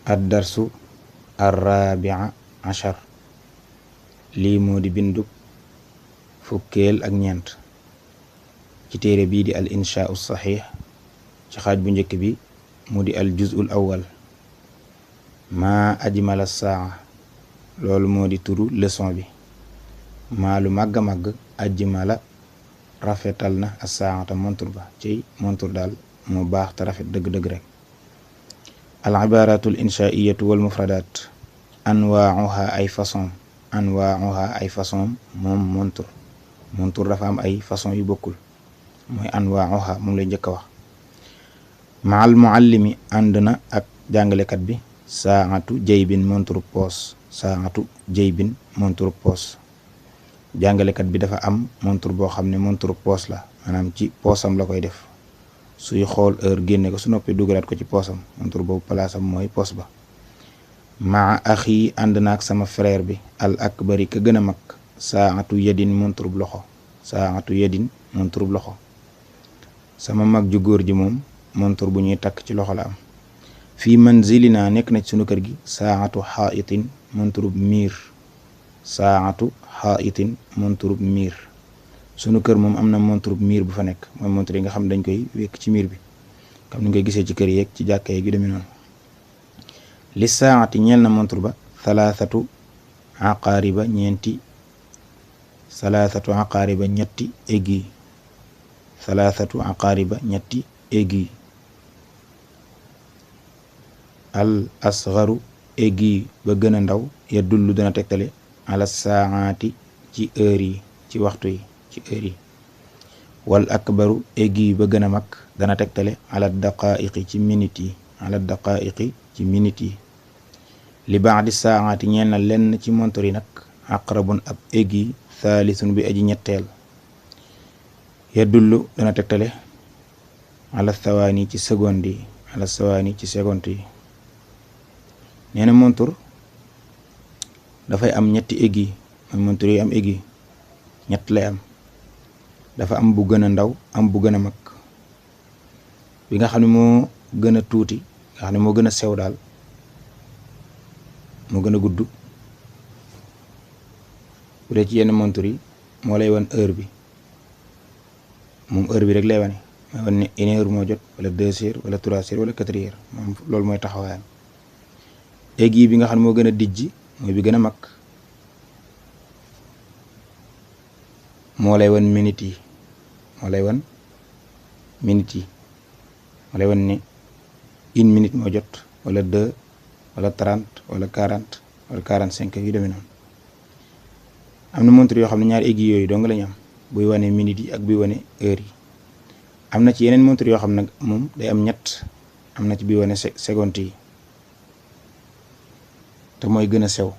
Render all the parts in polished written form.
ad-darsu ar-rabi'a ashar lii moo di bindub fukkeel ak ñeent ci téere bii di al inshaa'u saxiix ci xaaj bu njëkk bi mu di al juz'ul awwal maa ajmala saa loolu moo di turu leçon bi maa lu màgg a màgg ajmala rafetal na as-saa'ata montur ba ci montur daal moo baax te rafet dëgg-dëgg rek al ibaaratul inshaa'iyatu wal mufradaat anwaa'uha ay façon moom montur dafa am ay façon yu bokkul mooy anwaa'uha moom lay njëkk a wax ma'al muallimi ànd na ak jàngalekat bi saa'atu jaybin montur poos jàngalekat bi dafa am montur boo xam ne montur poos la maanaam ci poosam la koy def suy xool heure génne ko su noppee dugalaat ko ci poosam montur boobu palaasam mooy poos ba maa axi ànd naak sama frère bi al akbari ka gën a mag saatu yadin monturub loxo sama mag ju góor ji moom montur bu ñuy takk ci loxo la am fii manzilina nekk na ci sunu kër gi saatu xaitin monturub miir sunu kër moom am na monturub miir bu fa nekk mooy montur yi nga xam dañ koy wekk ci miir bi comme ni nga koy gisee ci kër yeeg ci jàkka yeeg yu demee noonu li saati ñeel na montur ba salaasatu aqaariba ñetti aiguille al asgaru aiguille ba gën a ndaw ya dullu dana tegtale ala saati ci heure yi ci waxtu yi ci heure yi wal akbaru aiguille ba gën a mag dana tegtale ala daqaiqi ci minute yi li ba'di saati ñeel na lenn ci montor yi nag aqrabun ab aiguille thaalisun bi aji ñetteel yadullu dana tegtale ala sawaani ci seconde yi nee na montor dafay am ñetti aiguille mooy montor yi am aiguille ñett lay am dafa am bu gën a ndaw am bu gën a mag bi nga xam ne moo gën a tuuti nga xam ne moo gën a sew daal moo gën a gudd bu dee ci yenn montur yi moo lay wan heure bi moom heure bi rek lay wane mooy wan ne 1 heure moo jot wala 2 heures wala 3 heures wala 4 heures moom loolu mooy taxawaayam aiguille bi nga xam ne moo gën a dijji mooy bi gën a mag moo lay wan minute yi moo lay wan ne 1 minute moo jot wala 2 wala 30 wala 40 wala 45 yu demee noonu am na montre yoo xam ne ñaari aiguille yooyu dong lañu am buy wane minute yi ak buy wane heure yi am na ci yeneen montre yoo xam nag moom day am ñett am na ci buy wane seconde yi te mooy gën a sew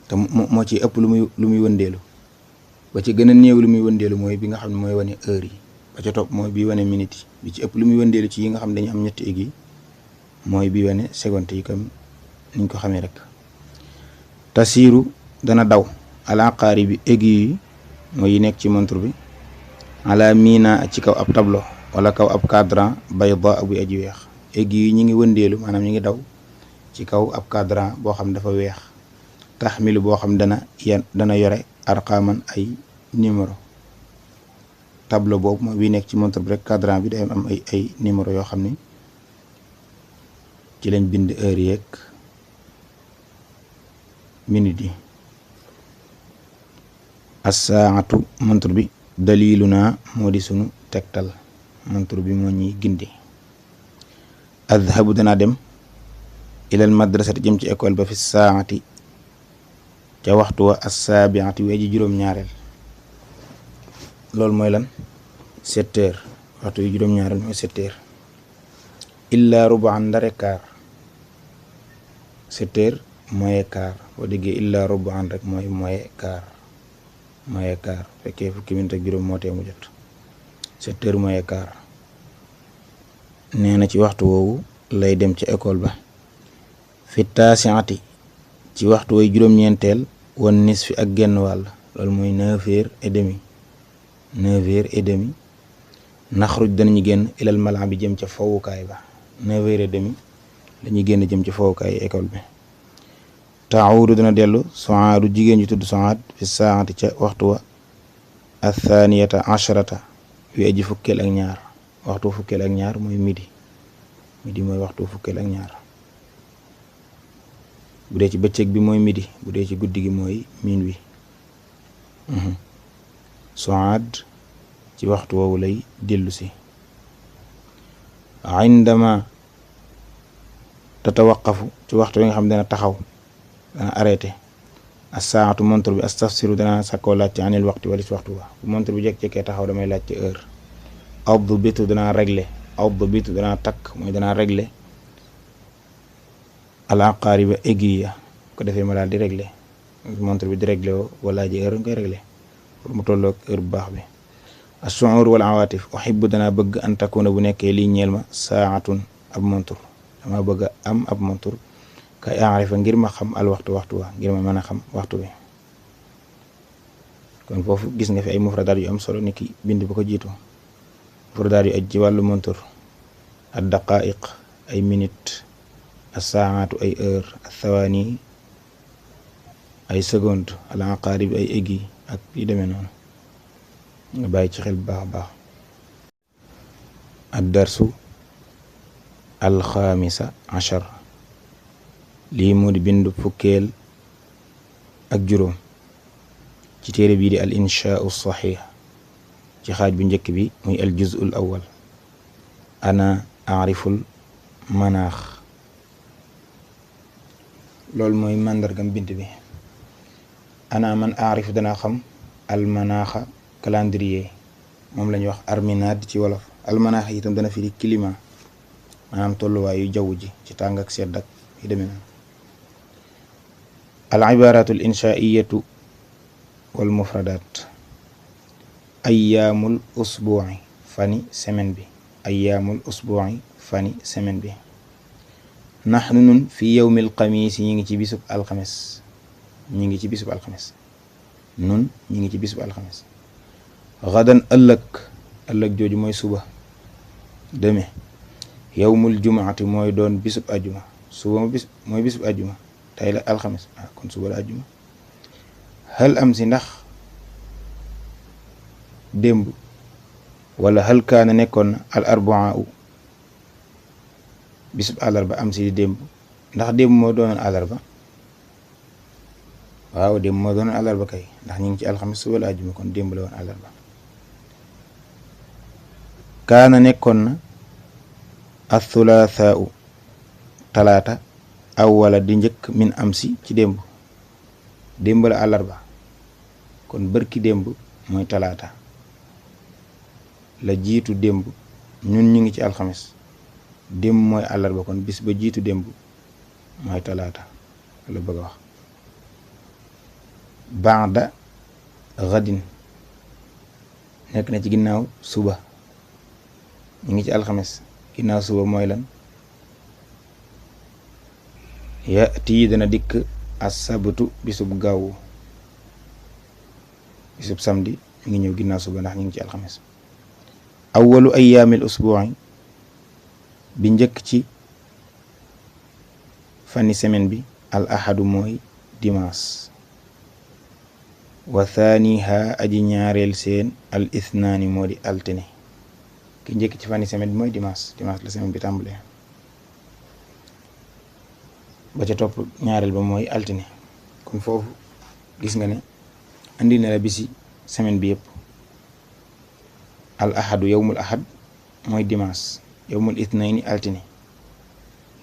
te moo ci ëpp lu muy wëndeelu ba ci gën a néew lu muy wëndeelu mooy bi nga xam ne mooy wane heure yi ba ca topp mooy bi wane minute yi bi ci ëpp lu muy wëndeelu ci yi nga xam ne dañu am ñetti aiguille mooy bi wane seconde yi comme niñ ko xamee rek tasiiru dana daw alaqaari bi aiguille yi mooy yi nekk ci montre bi ala miina ci kaw ab tableau wala kaw ab cadran bayda bu aji weex aiguille yi ñi ngi wëndeelu maanaam ñi ngi daw ci kaw ab cadran boo xam dafa weex taxmilu boo xam dana yore arqaaman ay numéro tableau boobu mooy bi nekk ci montre bi rek cadran bi day am ay numéro yoo xam ne ci lañ bind heure yeeg minute yi as-saatu montre bi daliluna moo di sunu tegtal montre bi moo ñuy gindi adhabu dana dem ilal madrasati jëm ci école ba fi saati ca waxtu wa as-saabiati wee ji juróom-ñaareel loolu mooy lan 7 heures waxtu yu juróom-ñaareel mooy 7 heures illa rub'an ndare kaar 7 heures moye kaar boo déggee illa rub'an rek mooy moye kaar fekkee fukki minute ak juróom moo tee mu jot 7 heures moye kaar nee na ci waxtu woowu lay dem ci école ba fi taasiati ci waxtu way juróom-ñeenteel wan nisfi ak genn wàll loolu mooy 9h30 naxruj danañu génn ilal malaa bi jëm ca fowukaay ba 9h30 dañuy génn jëm ci fowukaay école bi. taawudu dana dellu suaadu jigéen ju tudd suaad fi saati ca waxtu wa athaniyata asharata wi aji fukkeel ak ñaar. waxtu fukkeel ak ñaar mooy midi mooy waxtu fukkeel ak ñaar. bu dee ci bëccëg bi mooy midi, bu dee ci guddi gi mooy minuit. suaad ci waxtu woowu lay dellu si. indama tatawaqafu ci waxtu wi nga xam dana taxaw, dana arrêté. as-saatu montre bi astafsiru dana sakkoo laajte anil waxti wala ci waxtu wa. bu montre bi jekk-jekkee taxaw damay laajte heure. addu bitu dana réglé, addu bitu dana takk mooy dana réglé al aqaariba aiguille ya, ko defee ma daal di réglé montre bi di réglé woo wala ji heure nga koy réglé pour mu tolloog heure bu baax bi. as-su'ur wal awaatif uhibbu dana bëgg an takuna bu nekkee lii ñeel ma saatun ab montre, dama bëgg a am ab montre kay aarifa ngir ma xam al waxtu wa ngir ma mën a xam waxtu bi. kon foofu gis nga fi ay mufradaat yu am solo ni ki bind bu ko jiitu. mufradaat yu aj ci wàllu montre: ad daqaiq ay minute, as-saatu ay heure, ath-thawani ay seconde, al aqarib ay aiguille ak yu demee noonu nga bàyyi ci xel bu baax a baax. ad darsu al xaamisa ashar lii moo di bindu fukkeel ak juróom ci téere bii di al inshaau saxiix ci xaaj bu njëkk bi muy al juz'ul awwal. ana aariful manaax, loolu mooy màndargam bind bi. ana man aarif dana xam al manaaxa calendrier, moom la ñuy wax arminaad ci wolof. al manaax itam dana firi climat, maanaam tolluwaayu jaww ji ci tàng ak sedd ak yu demee noonu. al ibaaraatu al inshaa'iyatu wal mufradaat: ayyaamul usbuu'i fani semaine bi, ayyaamul usbuu'i fani semaine bi. naxnu nun fi yawmil xamiis ñi ngi ci bisub alxames, ñi ngi ci bisub alxames. nun ñi ngi ci bisub alxames. gadan ëllëg jooju mooy suba, deme. yawmul jumaati mooy doon bisub ajjuma, suba mooy bisub ajjuma, tey la alxames kon suba la ajjuma. hal am si ndax démb, wala hal kaana nekkoon na al arbaa bisub àllarba am si di démb, ndax démb moo doonoon àllarba. waaw démb moo doonoon àllarba kay, ndax ñu ngi ci alxames, suba la ajjuma kon démb la woon àllarba. kaana nekkoon na athulaathaau talaata aw wala di njëkk min am si ci démb. démb la àllarba kon bërki démb mooy talaata, la jiitu démb ñun ñu ngi ci alxames, démb mooy àllarba kon bis ba jiitu démb mooy talaata la bëgg a wax. baada gadin nekk na ci ginnaaw suba, ñu ngi ci alxames, ginnaaw suba mooy lan? yati dana dikk as-sabtu bisub gaawu, bisub samedi mi ngi ñëw ginnaaw suba ndax ñu ngi ci alxames. awwalu ayyaamil usbuu'i bi njëkk ci fani semaine bi al ahadu mooy dimanche. wa thaniha aji ñaareel seen al ithnaani moo di altine. ki njëkk ci fani semaine bi mooy dimanche la semaine bi tàmbalee. ba ca topp ñaareel ba mooy altine. kon foofu gis nga ne andi na la bisi semaine bi yëpp. al ahadu yawmul ahad mooy dimanche, yawmul ithnayni altine,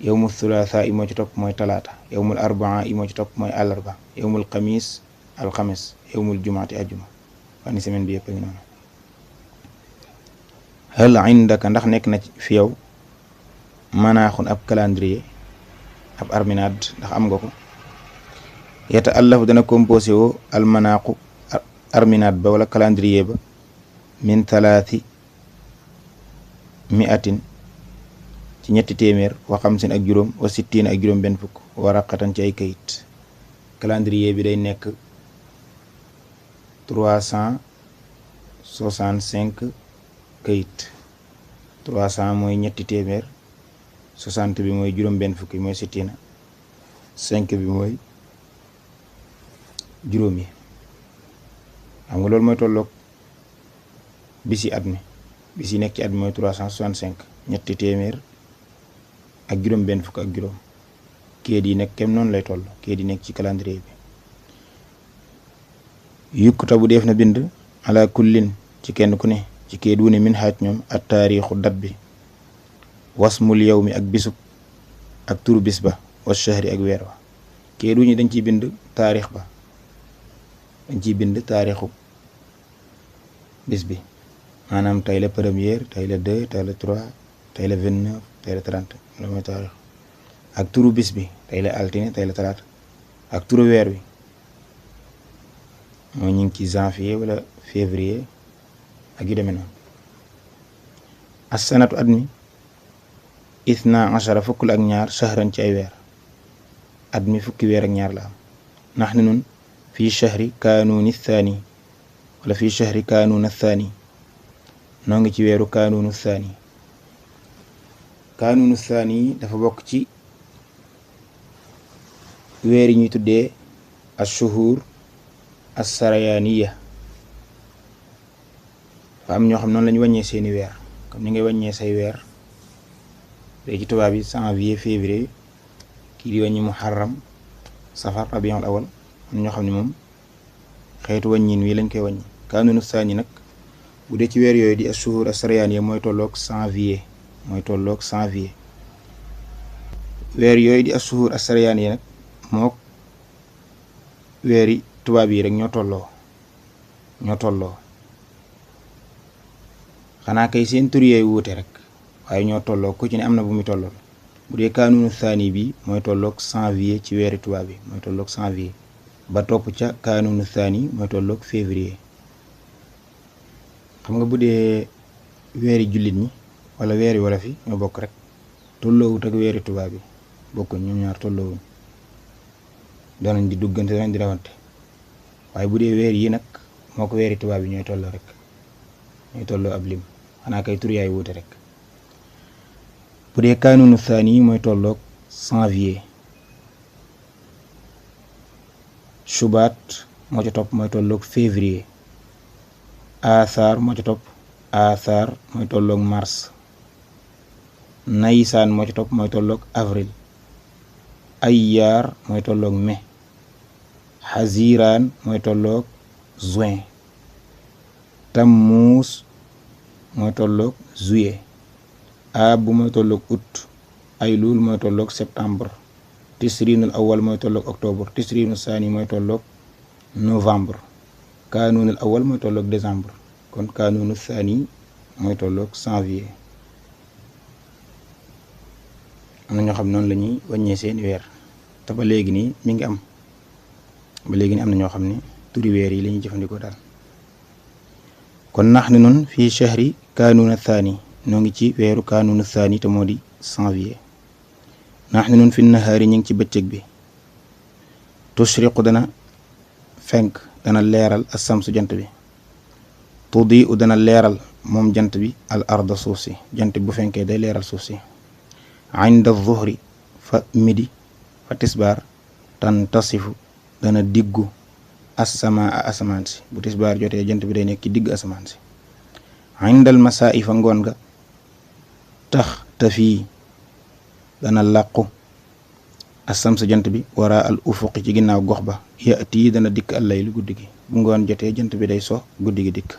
yawmul thulatha yi moo ci topp mooy talaata, yawmul arbaa yi moo ci topp mooy àllarba, yawmul xamis alxames, yawmul jumaati ajjuma. fani semaine bi yëpp a ngi noonu. hal indaka ndax nekk na fi yow manaaxun ab calendrier, ab arminaad ndax am nga ko. yata allafu dana composé woo al manaaxu arminaad ba wala calendrier ba min 300 ci 300 wa 50 ak juróom wa 60 ak juróom benn fukk waraqatan ci ay kayit. calendrier bi day nekk 365 kayit. 300 mooy 300 60 bi mooy juróom benn fukki mooy sittina 5 bi mooy juróom yi xam nga loolu mooy tolloog bisi at mi bis yi nekk ci at mi mooy 365 ñetti téeméer ak juróom benn fukk ak juróom kéet yi nekk kem noonu lay toll kéet yi nekk ci calendrier bi yukkata bu def na bind ala kullin ci kenn ku ne ci kéet wu ne min xaaj ñoom at taarixu dat bi wasmul yawmi ak bisub ak turu bis ba was shahri ak weer wa kéet wu ñu dañ ciy bind taarix ba dañ ciy bind taarixu bis bi maanaam tey la première tey la 2 tey la 3 tey la 29 tey la 30 loolu mooy taarix ak turu bis bi tey la altine tey la talaata ak turu weer wi moo ñu ngi ci janvier wala février ak yu demee noonu as-sanatu at mi ithna ashara fukk la ak ñaar shahran ci ay weer at mi fukki weer ak ñaar la am nax ne nun fii shahri kaanuni thani wala fii shahri kaanuna thani noo ngi ci weeru kaanunu thani kaanunu thani dafa bokk ci weer yi ñuy tuddee ashuhur as-sarayaniya fa am ñoo xam noonu lañu wàññee seeni weer comme ni ngay wàññee say weer léegi ci tubaab yi janvier février kii di wàññi muharram safar rabiul awal am ñoo xam ne moom xeetu wàññin wi lañ koy wàññi kaanunu thani nag bu dee ci weer yooyu di ashuhur as-sarayaniya mooy tolloog janvier weer yooyu di ashuhur as-sarayaniya nag mook weeri tubaab yi rek ñoo tolloo xanaa kay seen tur yooyu wuute rek waaye ñoo tolloo ku ci ne am na bu muy tollool bu dee kaanunu thani bi mooy tolloog janvier ci weeri tubaab yi mooy tolloog janvier ba topp ca kaanunu thani mooy tolloog février xam nga bu dee weeri jullit ñi wala weeri wolof yi ñoo bokk rek tolloowut ak weeri tubaab yi bokkuñ ñoom ñaar tolloowuñ danañ di duggante danañ di rawante waaye bu dee weer yi nag moo ko weeri tubaab yi ñooy tolloo rek ñooy tolloo ab lim xanaa kay tur yaay wuute rek bu dee kaanunu thani mooy tolloog janvier shubaat moo ca topp mooy tolloog février athar moo ca topp athar mooy tolloog mars naysaan moo ca topp mooy tolloog avril ayyaar mooy tolloog mai xaziraan mooy tolloog juin tammuus mooy tolloog juillet ab mooy tolloog août aylul mooy tolloog septembre tisrinul awal mooy tolloog octobre tisrinul saani mooy tolloog novembre kaanunul awal mooy tolloog décembre kon kaanunul saani mooy tolloog janvier am na ñoo xam noonu la ñuy wàññee seeni weer te ba léegi nii mi ngi am ba léegi nii am na ñoo xam ne turi weer yi la ñuy jëfandikoo daal kon nax ne noonu fii shahri kaanuna thani noo ngi ci weeru kaanuna thani te moo di janvier nax ne noonu fi nahaari ñu ngi ci bëccëg bi tushriqu dana fenk dana leeral as-samsu jant bi tudi u dana leeral moom jant bi al arda suuf si jant bi bu fenkee day leeral suuf si inda zuhri fa midi fa tisbaar tan tasifu dana diggu asama a asamaan si bu tisbaar jotee jant bi day nekk ci digg asamaan si indal masaa fa ngoon ga tax te fii dana làqu asam sa jant bi wara al ufuqi ci ginnaaw gox ba yati dana dikk al laylu guddi gi bu ngoon jotee jant bi day so guddi gi dikk